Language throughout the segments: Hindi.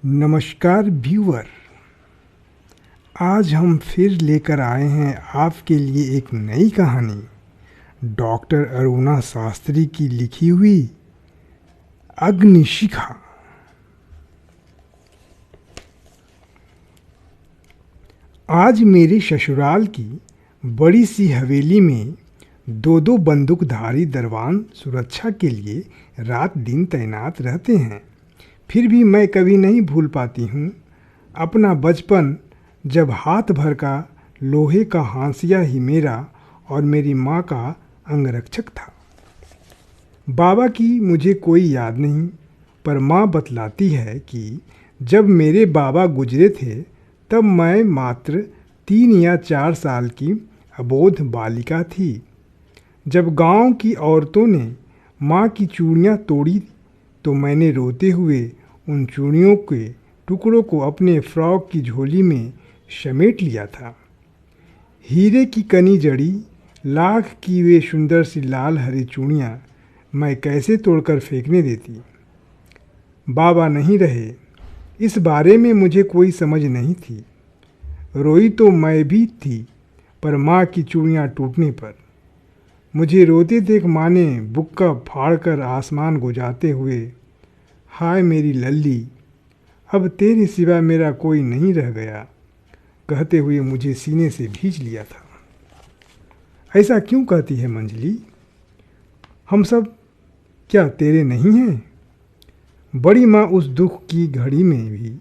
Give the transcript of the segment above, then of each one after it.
नमस्कार व्यूअर। आज हम फिर लेकर आए हैं आपके लिए एक नई कहानी डॉक्टर अरुणा शास्त्री की लिखी हुई अग्निशिखा। आज मेरे ससुराल की बड़ी सी हवेली में दो बंदूकधारी दरवान सुरक्षा के लिए रात दिन तैनात रहते हैं। फिर भी मैं कभी नहीं भूल पाती हूँ अपना बचपन, जब हाथ भर का लोहे का हांसिया ही मेरा और मेरी माँ का अंगरक्षक था। बाबा की मुझे कोई याद नहीं, पर माँ बतलाती है कि जब मेरे बाबा गुजरे थे तब मैं मात्र 3 या 4 साल की अबोध बालिका थी। जब गांव की औरतों ने माँ की चूड़ियाँ तोड़ी तो मैंने रोते हुए उन चूड़ियों के टुकड़ों को अपने फ्रॉक की झोली में समेट लिया था। हीरे की कनी जड़ी लाख की वे सुंदर सी लाल हरी चूड़ियाँ मैं कैसे तोड़कर फेंकने देती। बाबा नहीं रहे, इस बारे में मुझे कोई समझ नहीं थी। रोई तो मैं भी थी, पर माँ की चूड़ियाँ टूटने पर। मुझे रोते देख माँ ने बुक्का फाड़कर आसमान गुजारते हुए, हाय मेरी लल्ली, अब तेरे सिवा मेरा कोई नहीं रह गया, कहते हुए मुझे सीने से भींच लिया था। ऐसा क्यों कहती है मंजली? हम सब क्या तेरे नहीं हैं? बड़ी माँ उस दुख की घड़ी में भी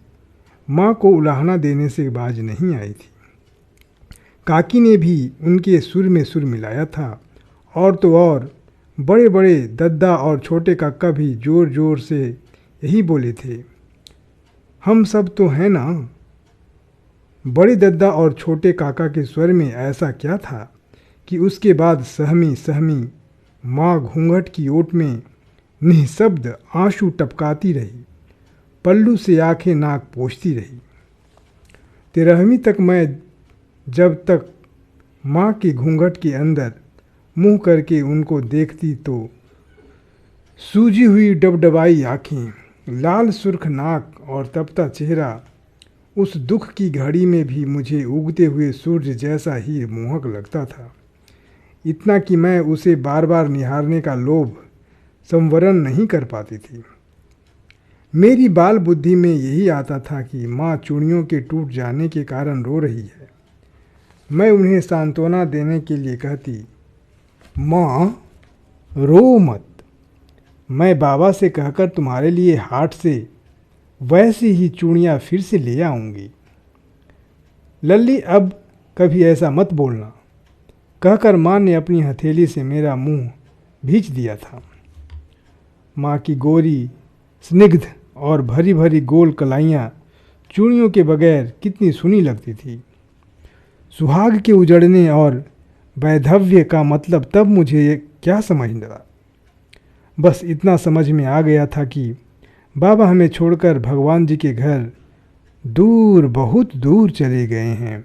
माँ को उलाहना देने से बाज नहीं आई थी। काकी ने भी उनके सुर में सुर मिलाया था, और तो और बड़े बड़े दद्दा और छोटे काका भी जोर जोर से यही बोले थे, हम सब तो हैं ना। बड़े दद्दा और छोटे काका के स्वर में ऐसा क्या था कि उसके बाद सहमी सहमी माँ घूंघट की ओट में निःशब्द आंसू टपकाती रही, पल्लू से आंखें नाक पोंछती रही। 13वीं तक मैं जब तक माँ के घूंघट के अंदर मुंह करके उनको देखती तो सूजी हुई डबडबाई आँखें, लाल सुर्ख नाक और तपता चेहरा उस दुख की घड़ी में भी मुझे उगते हुए सूर्य जैसा ही मोहक लगता था। इतना कि मैं उसे बार बार निहारने का लोभ संवरण नहीं कर पाती थी। मेरी बाल बुद्धि में यही आता था कि माँ चूड़ियों के टूट जाने के कारण रो रही है। मैं उन्हें सांत्वना देने के लिए कहती, माँ रो मत, मैं बाबा से कहकर तुम्हारे लिए हाट से वैसी ही चूड़ियाँ फिर से ले आऊँगी। लल्ली अब कभी ऐसा मत बोलना, कहकर माँ ने अपनी हथेली से मेरा मुंह भींच दिया था। माँ की गोरी, स्निग्ध और भरी भरी गोल कलाइयाँ चूड़ियों के बगैर कितनी सुनी लगती थी। सुहाग के उजड़ने और वैधव्य का मतलब तब मुझे क्या समझ लगा। बस इतना समझ में आ गया था कि बाबा हमें छोड़कर भगवान जी के घर दूर, बहुत दूर चले गए हैं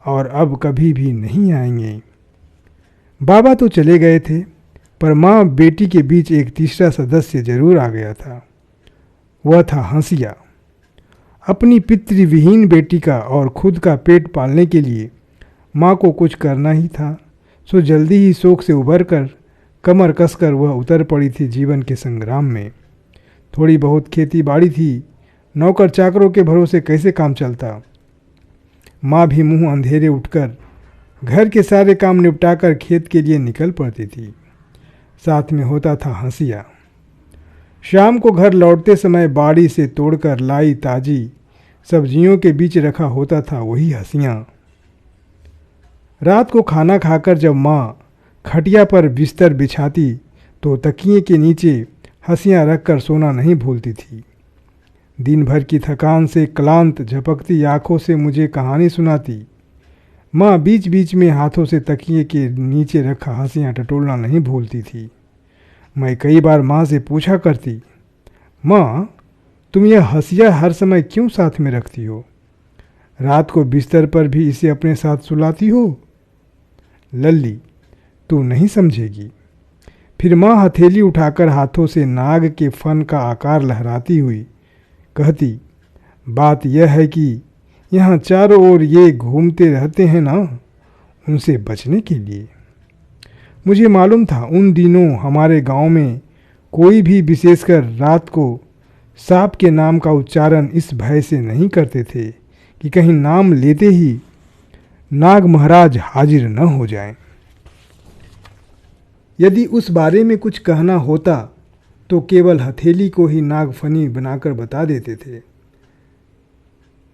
और अब कभी भी नहीं आएंगे। बाबा तो चले गए थे, पर माँ बेटी के बीच एक तीसरा सदस्य जरूर आ गया था। वह था हंसिया। अपनी पितृविहीन बेटी का और खुद का पेट पालने के लिए माँ को कुछ करना ही था, सो जल्दी ही शोक से उभर कर कमर कसकर वह उतर पड़ी थी जीवन के संग्राम में। थोड़ी बहुत खेती बाड़ी थी, नौकर चाकरों के भरोसे कैसे काम चलता। माँ भी मुंह अंधेरे उठकर घर के सारे काम निपटाकर खेत के लिए निकल पड़ती थी। साथ में होता था हंसिया। शाम को घर लौटते समय बाड़ी से तोड़कर लाई ताजी सब्जियों के बीच रखा होता था वही हंसिया। रात को खाना खाकर जब माँ खटिया पर बिस्तर बिछाती तो तकिए के नीचे हंसियाँ रखकर सोना नहीं भूलती थी। दिन भर की थकान से क्लांत झपकती आँखों से मुझे कहानी सुनाती। माँ बीच बीच में हाथों से तकिए के नीचे रखा हंसियाँ टटोलना नहीं भूलती थी। मैं कई बार माँ से पूछा करती, माँ तुम यह हंसिया हर समय क्यों साथ में रखती हो? रात को बिस्तर पर भी इसे अपने साथ सुलाती हो? लल्ली तू नहीं समझेगी। फिर माँ हथेली उठाकर हाथों से नाग के फन का आकार लहराती हुई कहती, बात यह है कि यहाँ चारों ओर ये घूमते रहते हैं ना, उनसे बचने के लिए। मुझे मालूम था उन दिनों हमारे गांव में कोई भी विशेषकर रात को सांप के नाम का उच्चारण इस भय से नहीं करते थे कि कहीं नाम लेते ही नाग महाराज हाजिर न हो जाएं। यदि उस बारे में कुछ कहना होता तो केवल हथेली को ही नागफनी बनाकर बता देते थे।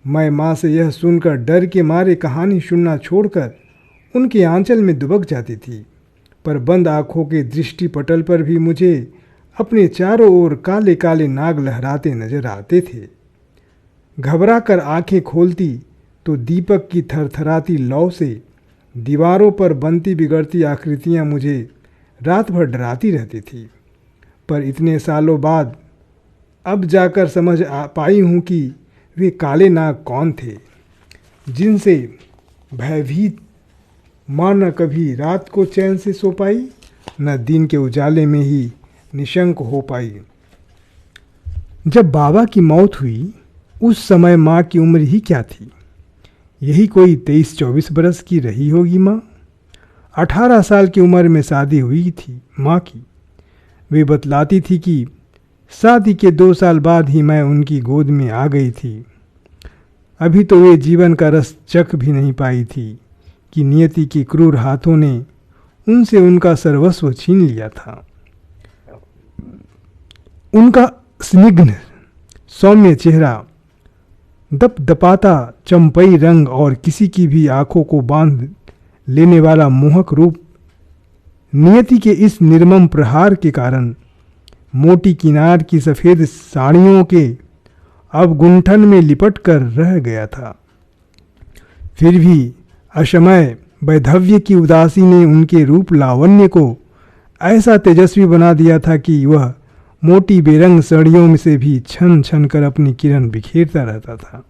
मैं माँ से यह सुनकर डर के मारे कहानी सुनना छोड़कर उनके आंचल में दुबक जाती थी, पर बंद आँखों के दृष्टि पटल पर भी मुझे अपने चारों ओर काले काले नाग लहराते नजर आते थे। घबरा कर आंखें खोलती तो दीपक की थरथराती लौ से दीवारों पर बनती बिगड़ती आकृतियां मुझे रात भर डराती रहती थी। पर इतने सालों बाद अब जाकर समझ पाई हूँ कि वे काले नाग कौन थे, जिनसे भयभीत माँ न कभी रात को चैन से सो पाई, न दिन के उजाले में ही निशंक हो पाई। जब बाबा की मौत हुई उस समय माँ की उम्र ही क्या थी? यही कोई 23-24 बरस की रही होगी माँ। 18 साल की उम्र में शादी हुई थी माँ की। वे बतलाती थी कि शादी के 2 साल बाद ही मैं उनकी गोद में आ गई थी। अभी तो वे जीवन का रस चख भी नहीं पाई थी कि नियति के क्रूर हाथों ने उनसे उनका सर्वस्व छीन लिया था। उनका स्निग्ध सौम्य चेहरा, दपदपाता चंपई रंग और किसी की भी आंखों को बांध लेने वाला मोहक रूप नियति के इस निर्मम प्रहार के कारण मोटी किनार की सफ़ेद साड़ियों के अब गुंठन में लिपट कर रह गया था। फिर भी अशमय वैधव्य की उदासी ने उनके रूप लावण्य को ऐसा तेजस्वी बना दिया था कि वह मोटी बेरंग साड़ियों में से भी छन छन कर अपनी किरण बिखेरता रहता था।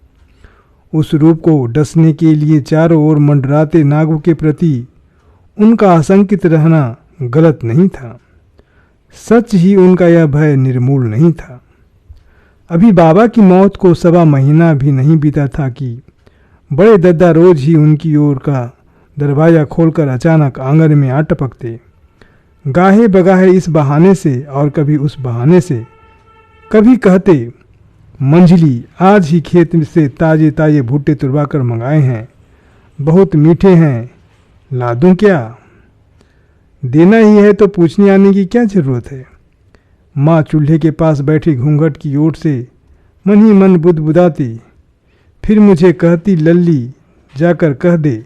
उस रूप को डसने के लिए चारों ओर मंडराते नागों के प्रति उनका आशंकित रहना गलत नहीं था। सच ही उनका यह भय निर्मूल नहीं था। अभी बाबा की मौत को 1.25 महीना भी नहीं बीता था कि बड़े दद्दा रोज ही उनकी ओर का दरवाज़ा खोलकर अचानक आंगन में आ टपकते, गाहे बगाहे इस बहाने से और कभी उस बहाने से। कभी कहते, मंझली आज ही खेत से ताजे ताजे भुट्टे तुड़वा कर मंगाए हैं, बहुत मीठे हैं, ला दूं क्या? देना ही है तो पूछने आने की क्या ज़रूरत है? माँ चूल्हे के पास बैठी घूंघट की ओट से मन ही मन बुदबुदाती, फिर मुझे कहती, लल्ली जाकर कह दे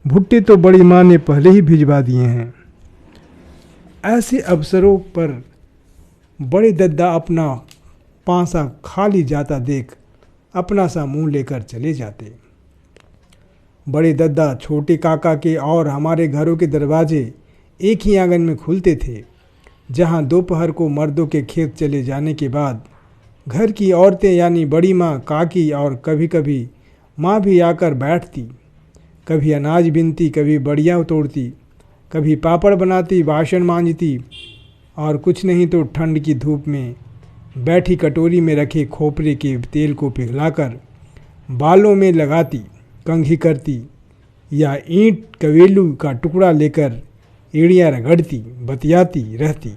भुट्टे तो बड़ी माँ ने पहले ही भिजवा दिए हैं। ऐसे अवसरों पर बड़े दद्दा अपना पांसा खाली जाता देख अपना सा मुंह लेकर चले जाते। बड़े दद्दा छोटे काका के और हमारे घरों के दरवाजे एक ही आंगन में खुलते थे, जहां दोपहर को मर्दों के खेत चले जाने के बाद घर की औरतें यानी बड़ी माँ, काकी और कभी कभी माँ भी आकर बैठती। कभी अनाज बीनती, कभी बड़ियाँ तोड़ती, कभी पापड़ बनाती, बासन मांजती और कुछ नहीं तो ठंड की धूप में बैठी कटोरी में रखे खोपरे के तेल को पिघलाकर बालों में लगाती, कंघी करती या ईंट कवेलू का टुकड़ा लेकर एड़ियाँ रगड़ती, बतियाती रहती।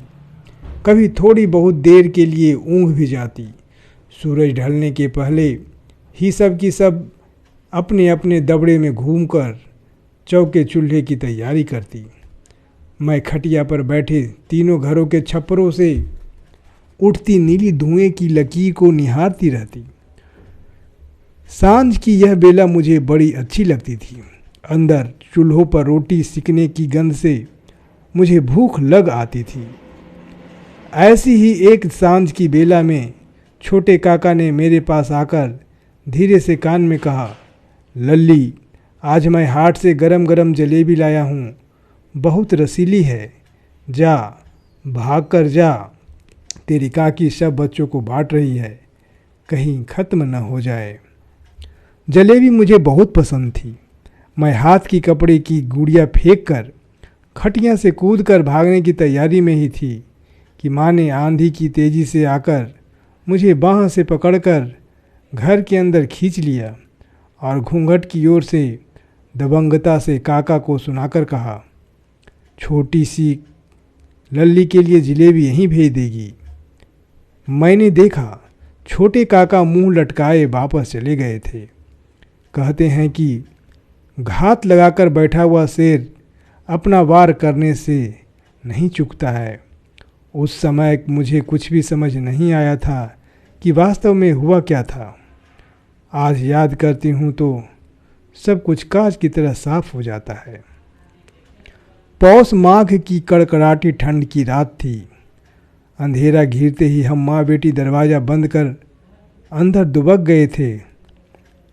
कभी थोड़ी बहुत देर के लिए ऊँघ भी जाती। सूरज ढलने के पहले ही सब की सब अपने अपने दबड़े में घूमकर चौके चूल्हे की तैयारी करती। मैं खटिया पर बैठे तीनों घरों के छप्परों से उठती नीली धुएं की लकीर को निहारती रहती। सांझ की यह बेला मुझे बड़ी अच्छी लगती थी। अंदर चूल्हों पर रोटी सिकने की गंध से मुझे भूख लग आती थी। ऐसी ही एक सांझ की बेला में छोटे काका ने मेरे पास आकर धीरे से कान में कहा, लल्ली आज मैं हाट से गरम गरम जलेबी लाया हूँ, बहुत रसीली है, जा भाग कर जा, तेरी काकी सब बच्चों को बांट रही है, कहीं ख़त्म न हो जाए। जलेबी मुझे बहुत पसंद थी। मैं हाथ की कपड़े की गुड़िया फेंक कर खटिया से कूद कर भागने की तैयारी में ही थी कि माँ ने आंधी की तेज़ी से आकर मुझे बाह से पकड़कर घर के अंदर खींच लिया और घूंघट की ओर से दबंगता से काका को सुनाकर कहा, छोटी सी लल्ली के लिए जिलेबी यहीं भेज देगी। मैंने देखा छोटे काका मुंह लटकाए वापस चले गए थे। कहते हैं कि घात लगाकर बैठा हुआ शेर अपना वार करने से नहीं चूकता है। उस समय मुझे कुछ भी समझ नहीं आया था कि वास्तव में हुआ क्या था। आज याद करती हूँ तो सब कुछ कांच की तरह साफ हो जाता है। पौष माघ की कड़कड़ाटी ठंड की रात थी। अंधेरा घिरते ही हम माँ बेटी दरवाज़ा बंद कर अंदर दुबक गए थे।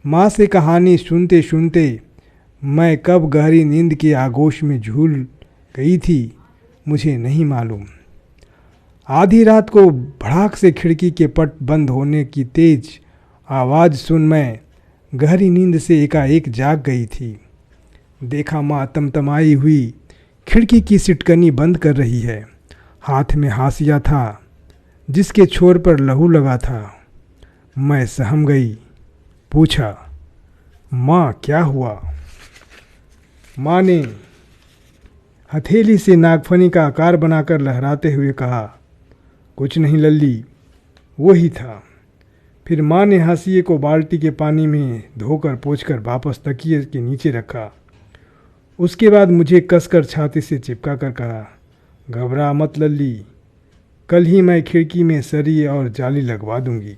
माँ से कहानी सुनते सुनते मैं कब गहरी नींद के आगोश में झूल गई थी मुझे नहीं मालूम। आधी रात को भड़ाक से खिड़की के पट बंद होने की तेज आवाज़ सुन मैं गहरी नींद से एकाएक जाग गई थी। देखा माँ तमतमाई हुई खिड़की की सिटकनी बंद कर रही है। हाथ में हाशिया था जिसके छोर पर लहू लगा था। मैं सहम गई। पूछा, माँ क्या हुआ? माँ ने हथेली से नागफनी का आकार बनाकर लहराते हुए कहा, कुछ नहीं लल्ली, वो ही था। फिर माँ ने हाशिए को बाल्टी के पानी में धोकर पोंछकर वापस तकिए के नीचे रखा। उसके बाद मुझे कसकर छाती से चिपका कर कहा, घबरा मत लल्ली, कल ही मैं खिड़की में सरिये और जाली लगवा दूंगी।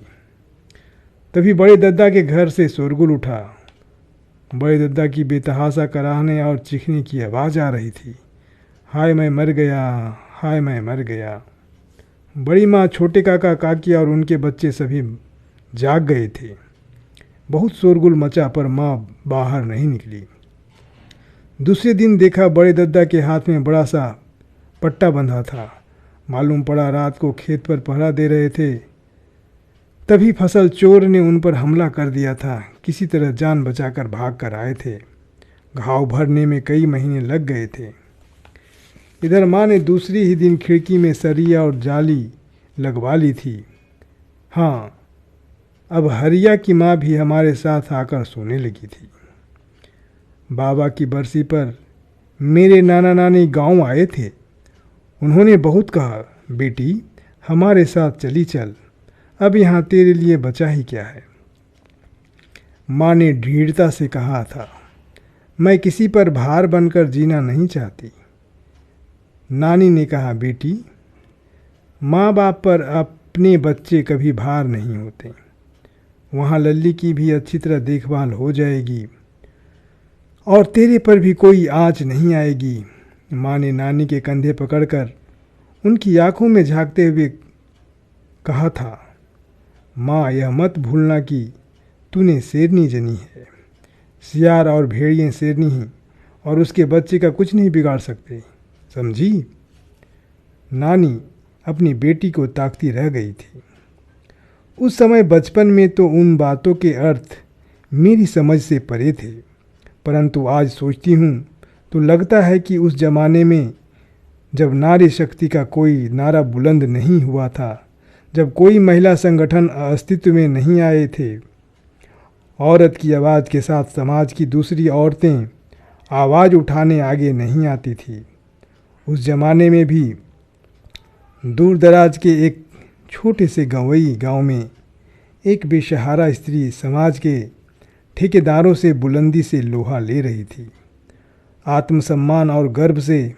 तभी बड़े दद्दा के घर से शोरगुल उठा। बड़े दद्दा की बेतहाशा कराहने और चीखने की आवाज़ आ रही थी। हाय मैं मर गया, हाय मैं मर गया। बड़ी माँ, छोटे काका काकी और उनके बच्चे सभी जाग गए थे। बहुत शोरगुल मचा पर माँ बाहर नहीं निकली। दूसरे दिन देखा बड़े दद्दा के हाथ में बड़ा सा पट्टा बंधा था। मालूम पड़ा रात को खेत पर पहरा दे रहे थे, तभी फसल चोर ने उन पर हमला कर दिया था। किसी तरह जान बचाकर भाग कर आए थे। घाव भरने में कई महीने लग गए थे। इधर माँ ने दूसरी ही दिन खिड़की में सरिया और जाली लगवा ली थी। हाँ, अब हरिया की माँ भी हमारे साथ आकर सोने लगी थी। बाबा की बरसी पर मेरे नाना नानी गांव आए थे। उन्होंने बहुत कहा, बेटी हमारे साथ चली चल, अब यहाँ तेरे लिए बचा ही क्या है। माँ ने दृढ़ता से कहा था, मैं किसी पर भार बनकर जीना नहीं चाहती। नानी ने कहा, बेटी माँ बाप पर अपने बच्चे कभी भार नहीं होते। वहाँ लल्ली की भी अच्छी तरह देखभाल हो जाएगी और तेरे पर भी कोई आँच नहीं आएगी। माँ ने नानी के कंधे पकड़कर उनकी आंखों में झांकते हुए कहा था, माँ यह मत भूलना कि तूने शेरनी जनी है। सियार और भेड़िए शेरनी ही और उसके बच्चे का कुछ नहीं बिगाड़ सकते, समझी। नानी अपनी बेटी को ताकती रह गई थी। उस समय बचपन में तो उन बातों के अर्थ मेरी समझ से परे थे, परंतु आज सोचती हूँ तो लगता है कि उस जमाने में जब नारी शक्ति का कोई नारा बुलंद नहीं हुआ था, जब कोई महिला संगठन अस्तित्व में नहीं आए थे, औरत की आवाज़ के साथ समाज की दूसरी औरतें आवाज़ उठाने आगे नहीं आती थी, उस जमाने में भी दूर दराज के एक छोटे से गंवई गांव में एक बेसहारा स्त्री समाज के ठेकेदारों से बुलंदी से लोहा ले रही थी। आत्मसम्मान और गर्व से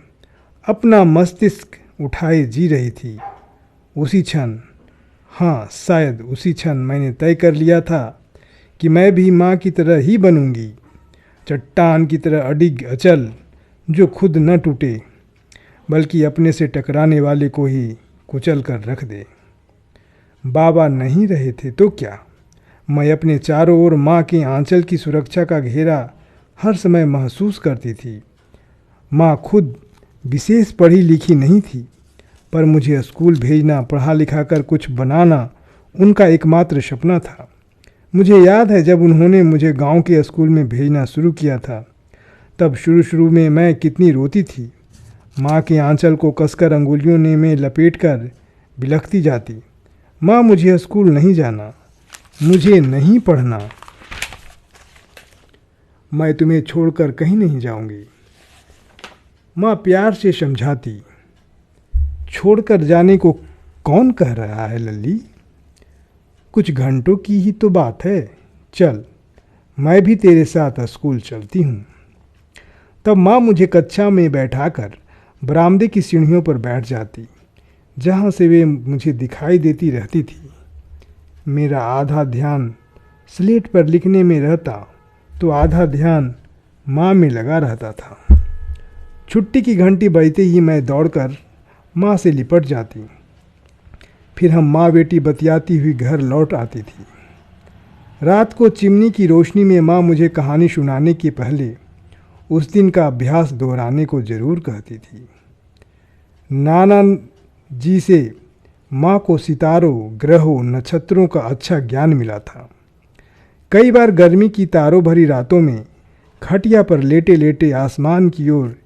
अपना मस्तिष्क उठाए जी रही थी। उसी क्षण, हाँ शायद उसी क्षण मैंने तय कर लिया था कि मैं भी माँ की तरह ही बनूंगी, चट्टान की तरह अडिग अचल, जो खुद न टूटे बल्कि अपने से टकराने वाले को ही कुचल कर रख दे। बाबा नहीं रहे थे तो क्या, मैं अपने चारों ओर माँ के आंचल की सुरक्षा का घेरा हर समय महसूस करती थी। माँ खुद विशेष पढ़ी लिखी नहीं थी, पर मुझे स्कूल भेजना, पढ़ा लिखा कर कुछ बनाना उनका एकमात्र सपना था। मुझे याद है जब उन्होंने मुझे गांव के स्कूल में भेजना शुरू किया था, तब शुरू में मैं कितनी रोती थी। माँ के आंचल को कसकर अंगुलियों में लपेट कर बिलखती जाती, माँ मुझे स्कूल नहीं जाना, मुझे नहीं पढ़ना। मैं तुम्हें छोड़कर कहीं नहीं जाऊंगी। माँ प्यार से समझाती, छोड़कर जाने को कौन कह रहा है लल्ली, कुछ घंटों की ही तो बात है, चल मैं भी तेरे साथ स्कूल चलती हूँ। तब माँ मुझे कक्षा में बैठाकर बरामदे की सीढ़ियों पर बैठ जाती, जहाँ से वे मुझे दिखाई देती रहती थी। मेरा आधा ध्यान स्लेट पर लिखने में रहता तो आधा ध्यान माँ में लगा रहता था। छुट्टी की घंटी बजते ही मैं दौड़कर माँ से लिपट जाती। फिर हम माँ बेटी बतियाती हुई घर लौट आती थी। रात को चिमनी की रोशनी में माँ मुझे कहानी सुनाने के पहले उस दिन का अभ्यास दोहराने को ज़रूर कहती थी। नाना जी से माँ को सितारों, ग्रहों, नक्षत्रों का अच्छा ज्ञान मिला था। कई बार गर्मी की तारों भरी रातों में खटिया पर लेटे लेटे आसमान की ओर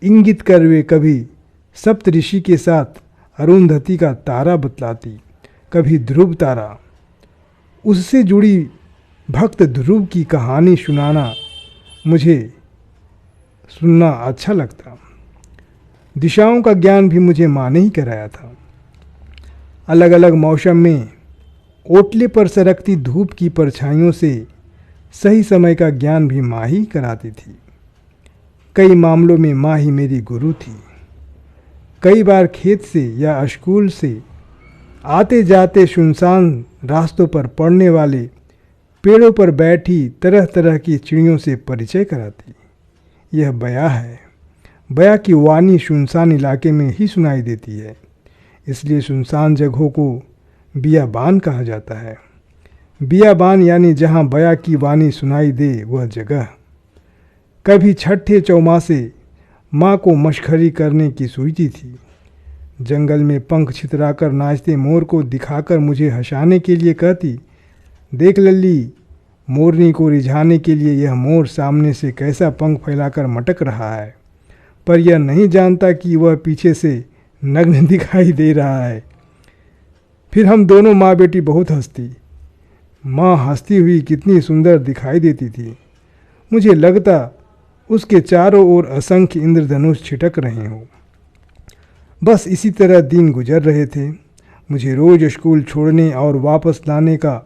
इंगित कर वे कभी सप्तऋषि के साथ अरुंधति का तारा बतलाती, कभी ध्रुव तारा। उससे जुड़ी भक्त ध्रुव की कहानी सुनाना मुझे सुनना अच्छा लगता। दिशाओं का ज्ञान भी मुझे माँ ने ही कराया था। अलग अलग मौसम में ओटले पर सरकती धूप की परछाइयों से सही समय का ज्ञान भी माँ ही कराती थी। कई मामलों में माँ ही मेरी गुरु थी। कई बार खेत से या स्कूल से आते जाते सुनसान रास्तों पर पड़ने वाले पेड़ों पर बैठी तरह तरह की चिड़ियों से परिचय कराती। यह बया है। बया की वाणी सुनसान इलाके में ही सुनाई देती है, इसलिए सुनसान जगहों को बियाबान कहा जाता है। बियाबान यानी जहाँ बया की वाणी सुनाई दे वह जगह। कभी छठे चौमासे माँ को मशखरी करने की सूझती थी। जंगल में पंख छितराकर नाचते मोर को दिखाकर मुझे हंसाने के लिए कहती, देख लल्ली, मोरनी को रिझाने के लिए यह मोर सामने से कैसा पंख फैलाकर मटक रहा है, पर यह नहीं जानता कि वह पीछे से नग्न दिखाई दे रहा है। फिर हम दोनों माँ बेटी बहुत हंसती। माँ हंसती हुई कितनी सुंदर दिखाई देती थी। मुझे लगता उसके चारों ओर असंख्य इंद्रधनुष छिटक रहे हों। बस इसी तरह दिन गुजर रहे थे। मुझे रोज़ स्कूल छोड़ने और वापस लाने का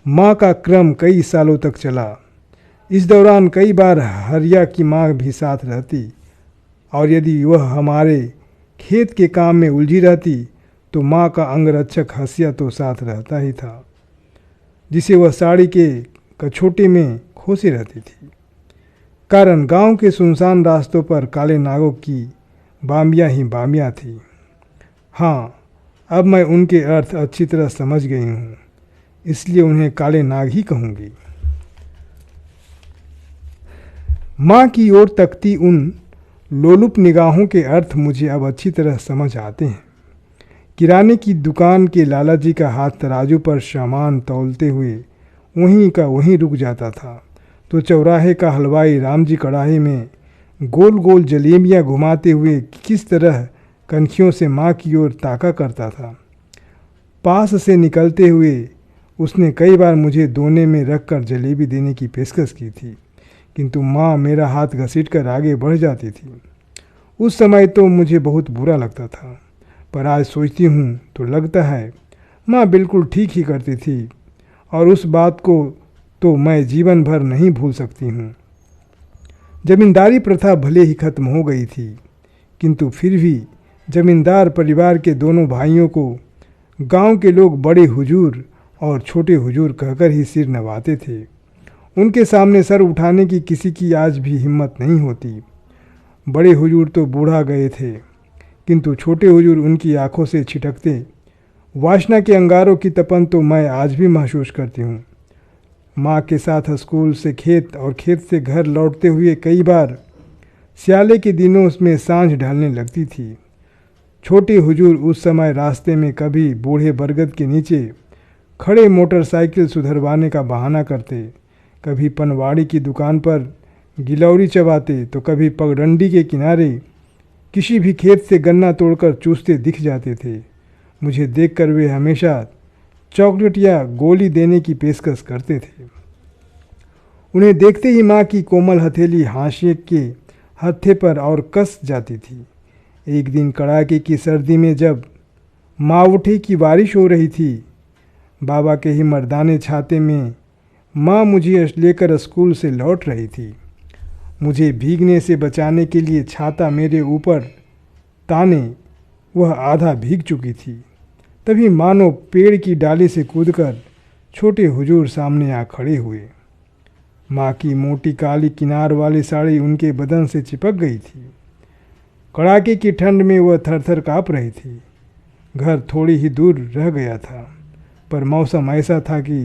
माँ का क्रम कई सालों तक चला। इस दौरान कई बार हरिया की माँ भी साथ रहती, और यदि वह हमारे खेत के काम में उलझी रहती तो माँ का अंगरक्षक हंसिया तो साथ रहता ही था, जिसे वह साड़ी के कछोटे में खोसे रहती थी। कारण गांव के सुनसान रास्तों पर काले नागों की बामियाँ ही बामियाँ थी। हाँ, अब मैं उनके अर्थ अच्छी तरह समझ गई हूँ, इसलिए उन्हें काले नाग ही कहूँगी। माँ की ओर तकती उन लोलुप निगाहों के अर्थ मुझे अब अच्छी तरह समझ आते हैं। किराने की दुकान के लाला जी का हाथ तराजू पर सामान तौलते हुए वहीं का वहीं रुक जाता था, तो चौराहे का हलवाई राम जी कढ़ाई में गोल गोल जलेबियाँ घुमाते हुए किस तरह कनखियों से माँ की ओर ताका करता था। पास से निकलते हुए उसने कई बार मुझे दोने में रखकर जलेबी देने की पेशकश की थी, किंतु माँ मेरा हाथ घसीटकर आगे बढ़ जाती थी। उस समय तो मुझे बहुत बुरा लगता था, पर आज सोचती हूँ तो लगता है माँ बिल्कुल ठीक ही करती थी, और उस बात को तो मैं जीवन भर नहीं भूल सकती हूँ। जमींदारी प्रथा भले ही खत्म हो गई थी, किंतु फिर भी जमींदार परिवार के दोनों भाइयों को गांव के लोग बड़े हुजूर और छोटे हुजूर कहकर ही सिर नवाते थे। उनके सामने सर उठाने की किसी की आज भी हिम्मत नहीं होती। बड़े हुजूर तो बूढ़ा गए थे, किंतु छोटे हुजूर उनकी आंखों से छिटकते वासना के अंगारों की तपन तो मैं आज भी महसूस करती हूँ। माँ के साथ स्कूल से खेत और खेत से घर लौटते हुए कई बार स्याले के दिनों उसमें सांझ ढलने लगती थी। छोटे हुजूर उस समय रास्ते में कभी बूढ़े बरगद के नीचे खड़े मोटरसाइकिल सुधरवाने का बहाना करते, कभी पनवाड़ी की दुकान पर गिलौरी चबाते, तो कभी पगडंडी के किनारे किसी भी खेत से गन्ना तोड़कर चूसते दिख जाते थे। मुझे देखकर वे हमेशा चॉकलेट या गोली देने की पेशकश करते थे। उन्हें देखते ही माँ की कोमल हथेली हाशिए के हत्थे पर और कस जाती थी। एक दिन कड़ाके की सर्दी में जब मावठे की बारिश हो रही थी, बाबा के ही मर्दाने छाते में माँ मुझे लेकर स्कूल से लौट रही थी। मुझे भीगने से बचाने के लिए छाता मेरे ऊपर ताने वह आधा भीग चुकी थी। तभी मानो पेड़ की डाली से कूदकर छोटे हुजूर सामने आ खड़े हुए। माँ की मोटी काली किनार वाली साड़ी उनके बदन से चिपक गई थी। कड़ाके की ठंड में वह थरथर काँप रही थी। घर थोड़ी ही दूर रह गया था, पर मौसम ऐसा था कि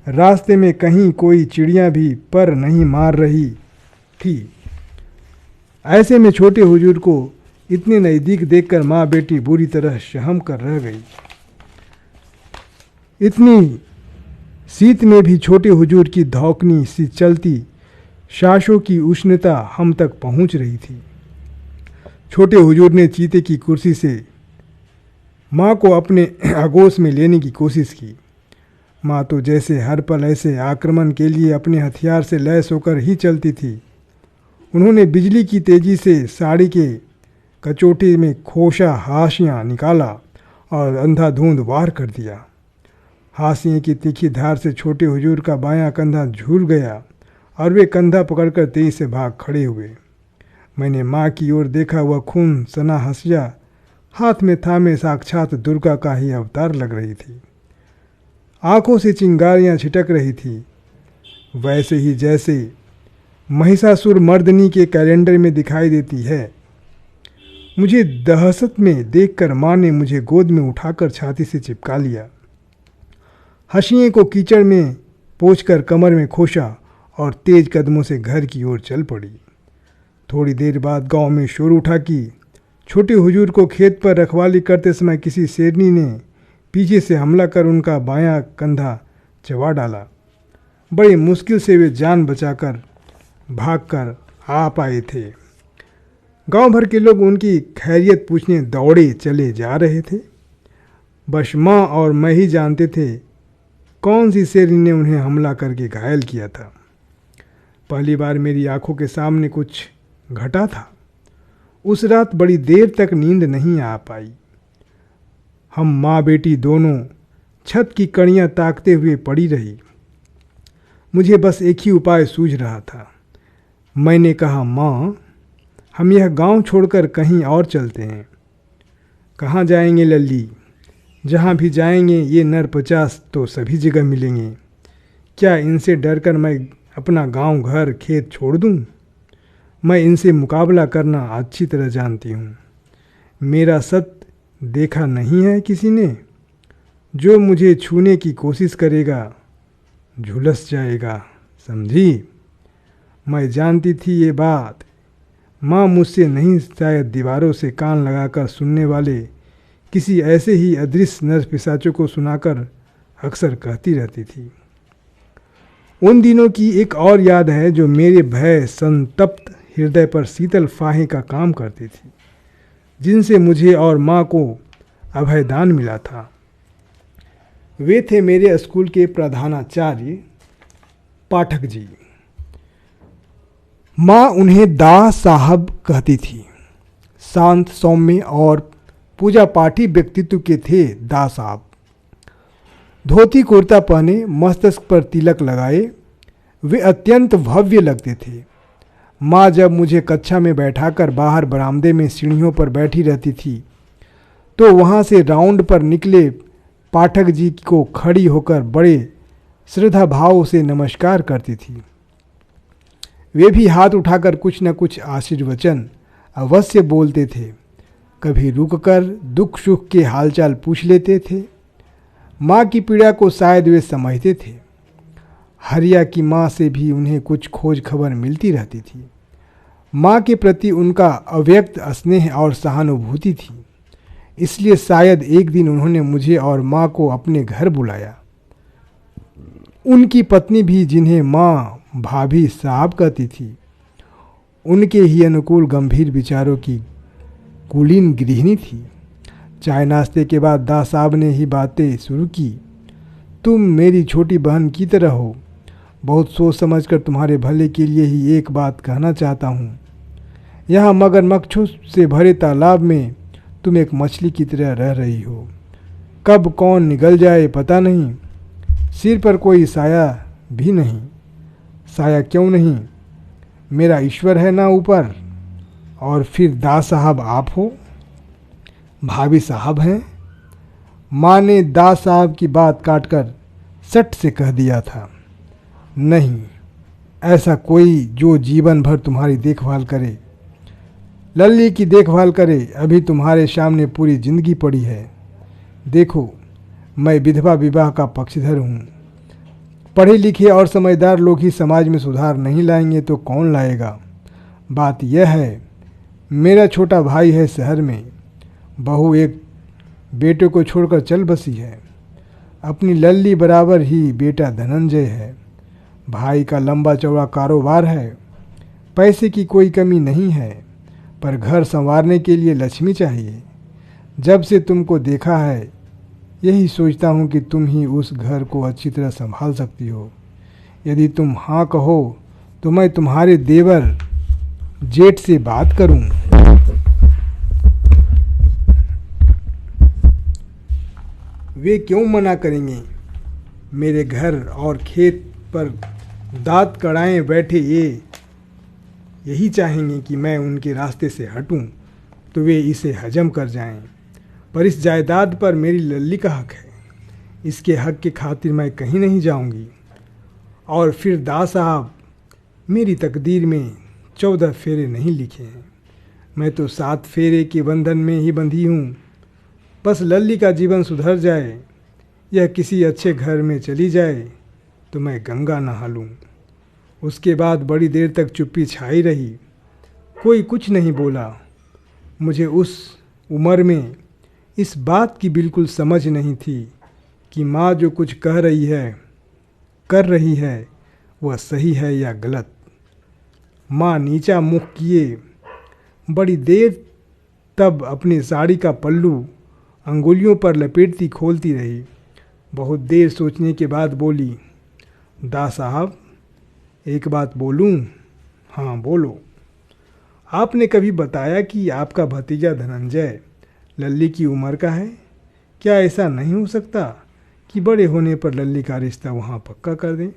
रास्ते में कहीं कोई चिड़िया भी पर नहीं मार रही थी। ऐसे में छोटे हुजूर को इतने नज़दीक देखकर माँ बेटी बुरी तरह शहम कर रह गई। इतनी शीत में भी छोटे हुजूर की धौकनी सी चलती सांसों की उष्णता हम तक पहुँच रही थी। छोटे हुजूर ने चीते की कुर्सी से माँ को अपने आगोश में लेने की कोशिश की। माँ तो जैसे हर पल ऐसे आक्रमण के लिए अपने हथियार से लैस होकर ही चलती थी। उन्होंने बिजली की तेजी से साड़ी के कचोटे में खोशा हाशियाँ निकाला और अंधाधुंध वार कर दिया। हाशिए की तीखी धार से छोटे हुजूर का बायां कंधा झूल गया और वे कंधा पकड़कर तेजी से भाग खड़े हुए। मैंने माँ की ओर देखा। वह खून सना हंसिया हाथ में थामे साक्षात दुर्गा का ही अवतार लग रही थी। आंखों से चिंगारियाँ छिटक रही थी, वैसे ही जैसे महिषासुर मर्दनी के कैलेंडर में दिखाई देती है। मुझे दहशत में देखकर माँ ने मुझे गोद में उठाकर छाती से चिपका लिया। हंसिए को कीचड़ में पोंछकर कमर में खोसा और तेज कदमों से घर की ओर चल पड़ी। थोड़ी देर बाद गांव में शोर उठा कि छोटे हुजूर को खेत पर रखवाली करते समय किसी शेरनी ने पीछे से हमला कर उनका बायां कंधा चबा डाला। बड़ी मुश्किल से वे जान बचाकर भागकर आ पाए थे। गांव भर के लोग उनकी खैरियत पूछने दौड़े चले जा रहे थे। बस माँ और मैं ही जानते थे कौन सी शेरनी ने उन्हें हमला करके घायल किया था। पहली बार मेरी आंखों के सामने कुछ घटा था। उस रात बड़ी देर तक नींद नहीं आ पाई। हम माँ बेटी दोनों छत की कड़ियाँ ताकते हुए पड़ी रही। मुझे बस एक ही उपाय सूझ रहा था। मैंने कहा, माँ, हम यह गांव छोड़कर कहीं और चलते हैं। कहाँ जाएंगे लल्ली? जहाँ भी जाएंगे ये नर 50 तो सभी जगह मिलेंगे। क्या इनसे डरकर मैं अपना गांव घर खेत छोड़ दूँ? मैं इनसे मुकाबला करना अच्छी तरह जानती हूँ। मेरा सत्य देखा नहीं है किसी ने? जो मुझे छूने की कोशिश करेगा झुलस जाएगा, समझी? मैं जानती थी ये बात। माँ मुझसे नहीं, शायद दीवारों से कान लगाकर सुनने वाले किसी ऐसे ही अदृश्य नर पिशाचों को सुनाकर अक्सर कहती रहती थी। उन दिनों की एक और याद है जो मेरे भय संतप्त हृदय पर शीतल फाहे का काम करती थी, जिनसे मुझे और माँ को अभयदान मिला था। वे थे मेरे स्कूल के प्रधानाचार्य पाठक जी। माँ उन्हें दा साहब कहती थी। शांत, सौम्य और पूजा पाठी व्यक्तित्व के थे दा साहब। धोती कुर्ता पहने, मस्तक पर तिलक लगाए, वे अत्यंत भव्य लगते थे। माँ जब मुझे कक्षा में बैठाकर बाहर बरामदे में सीढ़ियों पर बैठी रहती थी, तो वहाँ से राउंड पर निकले पाठक जी को खड़ी होकर बड़े श्रद्धा भाव से नमस्कार करती थी। वे भी हाथ उठाकर कुछ न कुछ आशीर्वचन अवश्य बोलते थे। कभी रुककर दुख सुख के हालचाल पूछ लेते थे। माँ की पीड़ा को शायद वे समझते थे। हरिया की माँ से भी उन्हें कुछ खोज खबर मिलती रहती थी। माँ के प्रति उनका अव्यक्त स्नेह और सहानुभूति थी। इसलिए शायद एक दिन उन्होंने मुझे और माँ को अपने घर बुलाया। उनकी पत्नी भी, जिन्हें माँ भाभी साहब कहती थी, उनके ही अनुकूल गंभीर विचारों की कुलीन गृहिणी थी। चाय नाश्ते के बाद दा साहब ने ही बातें शुरू की। तुम मेरी छोटी बहन की तरह हो। बहुत सोच समझकर तुम्हारे भले के लिए ही एक बात कहना चाहता हूँ। यहाँ मगरमच्छों से भरे तालाब में तुम एक मछली की तरह रह रही हो। कब कौन निगल जाए पता नहीं। सिर पर कोई साया भी नहीं। साया क्यों नहीं, मेरा ईश्वर है ना ऊपर। और फिर दा साहब आप हो, भाभी साहब हैं। माँ ने दा साहब की बात काटकर सट से कह दिया था, नहीं, ऐसा कोई जो जीवन भर तुम्हारी देखभाल करे, लल्ली की देखभाल करे। अभी तुम्हारे सामने पूरी जिंदगी पड़ी है। देखो, मैं विधवा विवाह का पक्षधर हूँ। पढ़े लिखे और समझदार लोग ही समाज में सुधार नहीं लाएंगे तो कौन लाएगा। बात यह है, मेरा छोटा भाई है शहर में, बहू एक बेटे को छोड़कर चल बसी है। अपनी लल्ली बराबर ही बेटा धनंजय है। भाई का लंबा चौड़ा कारोबार है। पैसे की कोई कमी नहीं है, पर घर संवारने के लिए लक्ष्मी चाहिए। जब से तुमको देखा है यही सोचता हूँ कि तुम ही उस घर को अच्छी तरह संभाल सकती हो। यदि तुम हाँ कहो तो मैं तुम्हारे देवर जेठ से बात करूं। वे क्यों मना करेंगे। मेरे घर और खेत पर दांत कड़ाए बैठे ये यही चाहेंगे कि मैं उनके रास्ते से हटूं तो वे इसे हजम कर जाएं। पर इस जायदाद पर मेरी लल्ली का हक है। इसके हक की खातिर मैं कहीं नहीं जाऊंगी। और फिर दा साहब, मेरी तकदीर में 14 फेरे नहीं लिखे हैं। मैं तो 7 फेरे के बंधन में ही बंधी हूँ। बस लल्ली का जीवन सुधर जाए, यह किसी अच्छे घर में चली जाए तो मैं गंगा नहा लूँ। उसके बाद बड़ी देर तक चुप्पी छाई रही। कोई कुछ नहीं बोला। मुझे उस उम्र में इस बात की बिल्कुल समझ नहीं थी कि माँ जो कुछ कह रही है, कर रही है, वह सही है या गलत। माँ नीचा मुख किए बड़ी देर तब अपनी साड़ी का पल्लू अंगुलियों पर लपेटती खोलती रही। बहुत देर सोचने के बाद बोली, दा साहब, एक बात बोलूं? हाँ बोलो। आपने कभी बताया कि आपका भतीजा धनंजय लल्ली की उम्र का है। क्या ऐसा नहीं हो सकता कि बड़े होने पर लल्ली का रिश्ता वहाँ पक्का कर दें?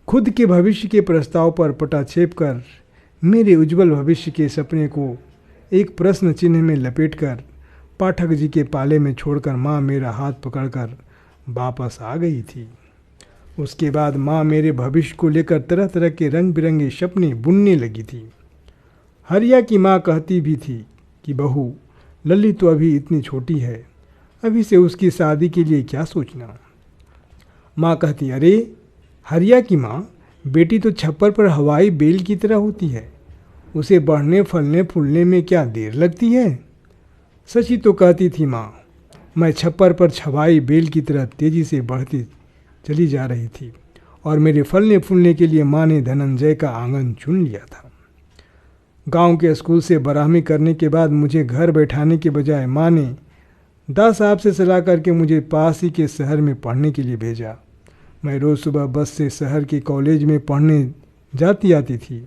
खुद के भविष्य के प्रस्ताव पर पटाक्षेप कर मेरे उज्जवल भविष्य के सपने को एक प्रश्न चिन्ह में लपेटकर पाठक जी के पाले में छोड़कर माँ मेरा हाथ पकड़कर वापस आ गई थी। उसके बाद माँ मेरे भविष्य को लेकर तरह तरह के रंग बिरंगे सपने बुनने लगी थी। हरिया की माँ कहती भी थी कि बहू, लल्ली तो अभी इतनी छोटी है, अभी से उसकी शादी के लिए क्या सोचना। माँ कहती, अरे हरिया की माँ, बेटी तो छप्पर पर हवाई बेल की तरह होती है, उसे बढ़ने फलने फूलने में क्या देर लगती है। सची तो कहती थी माँ, मैं छप्पर पर छवाई बेल की तरह तेजी से बढ़ती चली जा रही थी और मेरे फलने फूलने के लिए माँ ने धनंजय का आंगन चुन लिया था। गांव के स्कूल से बराहमी करने के बाद मुझे घर बैठाने के बजाय माँ ने दा साहब से सलाह करके मुझे पास ही के शहर में पढ़ने के लिए भेजा। मैं रोज़ सुबह बस से शहर के कॉलेज में पढ़ने जाती आती थी।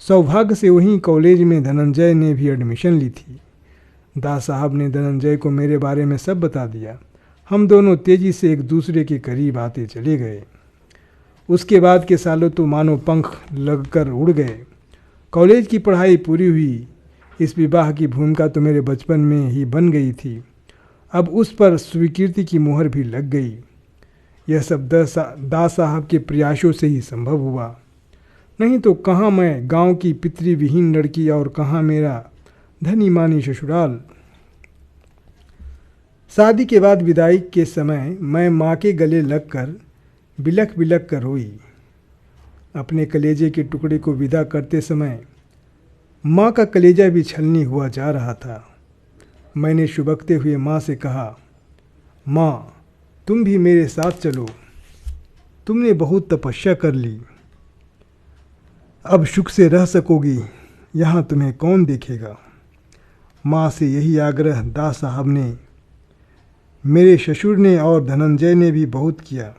सौभाग्य से वहीं कॉलेज में धनंजय ने भी एडमिशन ली थी। दा साहब ने धनंजय को मेरे बारे में सब बता दिया। हम दोनों तेज़ी से एक दूसरे के करीब आते चले गए। उसके बाद के सालों तो मानो पंख लगकर उड़ गए। कॉलेज की पढ़ाई पूरी हुई। इस विवाह की भूमिका तो मेरे बचपन में ही बन गई थी। अब उस पर स्वीकृति की मुहर भी लग गई। यह सब दा साहब के प्रयासों से ही संभव हुआ। नहीं तो कहाँ मैं गांव की पितृविहीन लड़की और कहाँ मेरा धनी मानी ससुराल। शादी के बाद विदाई के समय मैं माँ के गले लगकर बिलख बिलख कर रोई। अपने कलेजे के टुकड़े को विदा करते समय माँ का कलेजा भी छलनी हुआ जा रहा था। मैंने शुबकते हुए माँ से कहा, माँ तुम भी मेरे साथ चलो, तुमने बहुत तपस्या कर ली, अब सुख से रह सकोगी, यहाँ तुम्हें कौन देखेगा। माँ से यही आग्रह दा साहब ने मेरे ससुर ने और धनंजय ने भी बहुत किया,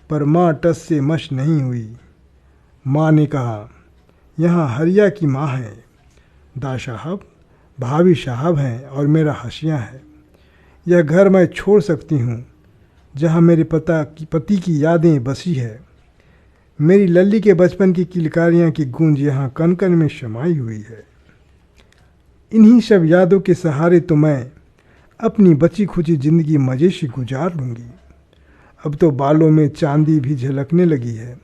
पर माँ टस से मश नहीं हुई। माँ ने कहा, यहाँ हरिया की माँ है, दा साहब, भाभी साहब हैं और मेरा हसिया है। यह घर मैं छोड़ सकती हूँ जहाँ मेरे पति की यादें बसी है। मेरी लल्ली के बचपन की किलकारियाँ की गूंज यहाँ कन कन में समाई हुई है। इन्हीं सब यादों के सहारे तो मैं अपनी बची खुची ज़िंदगी मज़े से गुजार लूँगी। अब तो बालों में चांदी भी झलकने लगी है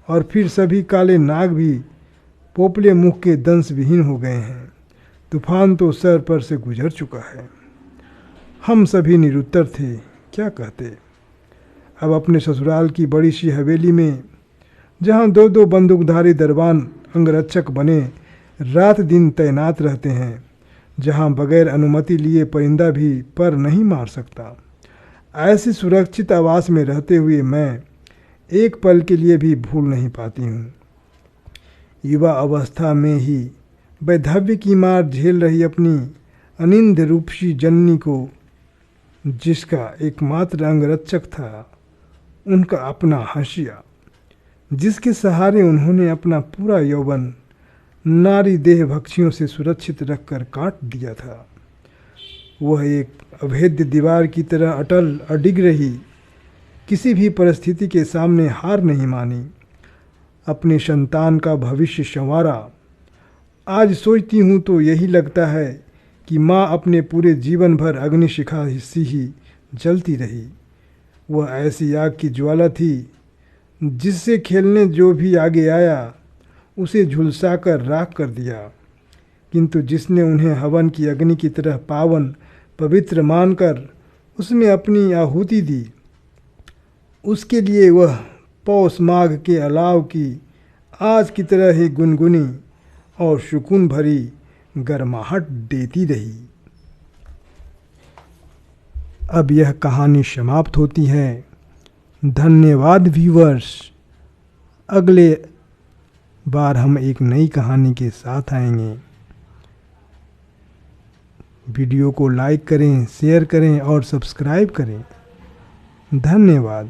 और फिर सभी काले नाग भी पोपले मुख के दंश विहीन हो गए हैं। तूफान तो सर पर से गुजर चुका है। हम सभी निरुत्तर थे, क्या कहते। अब अपने ससुराल की बड़ी सी हवेली में, जहाँ दो दो बंदूकधारी दरबान अंगरक्षक बने रात दिन तैनात रहते हैं, जहाँ बगैर अनुमति लिए परिंदा भी पर नहीं मार सकता, ऐसी सुरक्षित आवास में रहते हुए मैं एक पल के लिए भी भूल नहीं पाती हूँ। युवा अवस्था में ही वैधव्य की मार झेल रही अपनी अनिंद रूपसी जननी को, जिसका एकमात्र अंगरक्षक था उनका अपना हंसिया, जिसके सहारे उन्होंने अपना पूरा यौवन नारी देह भक्षियों से सुरक्षित रखकर काट दिया था। वह एक अभेद्य दीवार की तरह अटल अडिग रही, किसी भी परिस्थिति के सामने हार नहीं मानी, अपनी संतान का भविष्य संवारा। आज सोचती हूँ तो यही लगता है कि माँ अपने पूरे जीवन भर अग्निशिखा सी ही जलती रही। वह ऐसी आग की ज्वाला थी जिससे खेलने जो भी आगे आया उसे झुलसाकर राख कर दिया, किंतु जिसने उन्हें हवन की अग्नि की तरह पावन पवित्र मानकर उसमें अपनी आहुति दी, उसके लिए वह पौष माघ के अलाव की आज की तरह ही गुनगुनी और सुकून भरी गर्माहट देती रही। अब यह कहानी समाप्त होती है। धन्यवाद व्यूअर्स। अगले बार हम एक नई कहानी के साथ आएंगे। वीडियो को लाइक करें, शेयर करें और सब्सक्राइब करें। धन्यवाद।